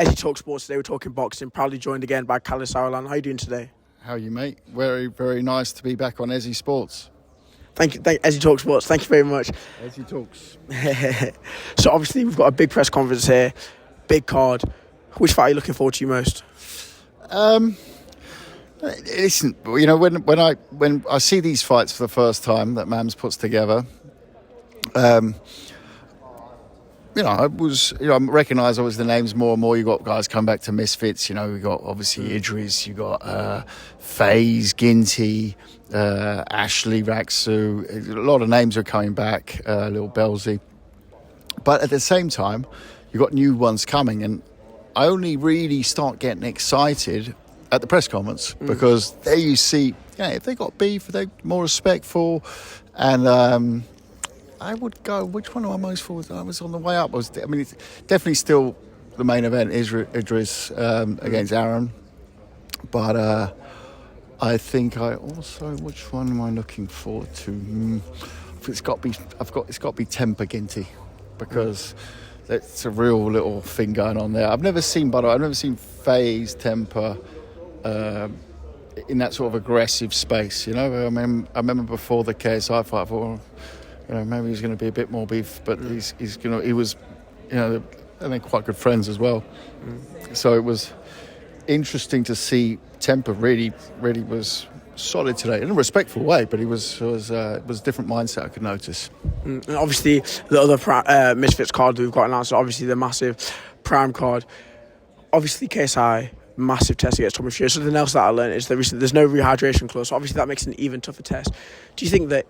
As you talk sports today, we're talking boxing. Proudly joined again by Kalle Sauerland. How are you doing today? How are you, mate? Very, very nice to be back on Ezzy Sports. Thank you. As you talk sports, thank you very much. Ezzy Talks. So obviously we've got a big press conference here, big card. Which fight are you looking forward to most? Listen, you know, when I see these fights for the first time that Mams puts together, I recognise obviously the names more and more. You got guys come back to Misfits. You know, we got obviously Idris. You got FaZe, Ginty, Ashley, Raksu. A lot of names are coming back. Little Belzy, but at the same time, you got new ones coming, and I only really start getting excited at the press conference because there you see, if they got beef, they're more respectful, and. I would go, which one am I most forward? I was on the way up. It's definitely still the main event, Idris against Aaron. But I think which one am I looking forward to? It's got to be Temper Ginty, because that's a real little thing going on there. I've never seen FaZe Temper in that sort of aggressive space. You know, I remember before the KSI fight, I thought, maybe he's going to be a bit more beef, but he was, and they're quite good friends as well. So it was interesting to see Temper really was solid today in a respectful way, but it was a different mindset I could notice. And obviously, the other Misfits card we've got announced, obviously the massive Prime card. Obviously, KSI, massive test against Tommy Fury. Something else that I learned is there's no rehydration clause, so obviously that makes it an even tougher test. Do you think that,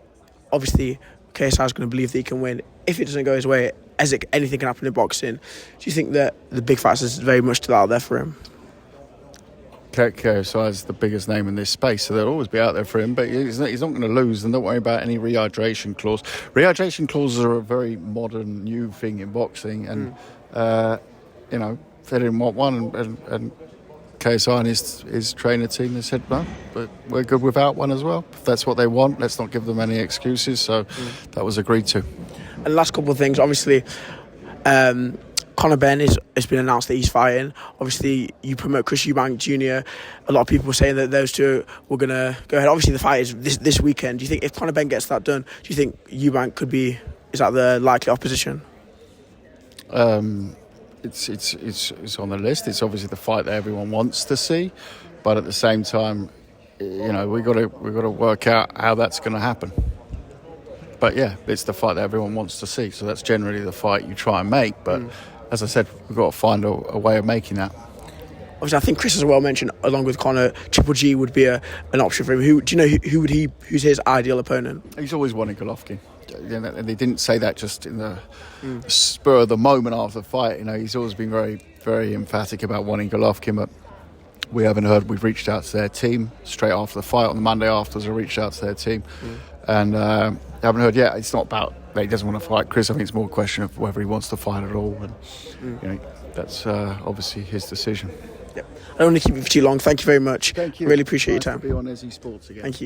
obviously, KSI is going to believe that he can win? If it doesn't go his way, anything can happen in boxing, do you think that the big fights is very much still out there for him? KSI is the biggest name in this space, so they'll always be out there for him, but he's not going to lose, and don't worry about any rehydration clause. Rehydration clauses are a very modern, new thing in boxing, and, they didn't want one, and KSI and his trainer team, they said, no, but we're good without one as well. If that's what they want, let's not give them any excuses. So that was agreed to. And last couple of things, obviously, CONOR BENN has been announced that he's fighting. Obviously, you promote Eubank Jr. A lot of people were saying that those two were going to go ahead. Obviously, the fight is this weekend. Do you think if CONOR BENN gets that done, do you think Eubank is that the likely opposition? It's on the list. It's obviously the fight that everyone wants to see, but at the same time, we got to work out how that's going to happen. But yeah, it's the fight that everyone wants to see. So that's generally the fight you try and make. But as I said, we've got to find a way of making that. Obviously, I think Chris as well mentioned, along with Conor, Triple G would be an option for him. Who's his ideal opponent? He's always wanted Golovkin. And they didn't say that just in the spur of the moment after the fight. He's always been very, very emphatic about wanting Golovkin, but we haven't heard. We've reached out to their team straight after the fight. On the Monday afterwards, I reached out to their team, and haven't heard yet. It's not about that he doesn't want to fight Chris. I think it's more a question of whether he wants to fight at all, and that's obviously his decision. Yep. I don't want to keep you for too long. Thank you very much. Thank you. Really appreciate nice your time. To be on Ezzy Sports again. Thank you.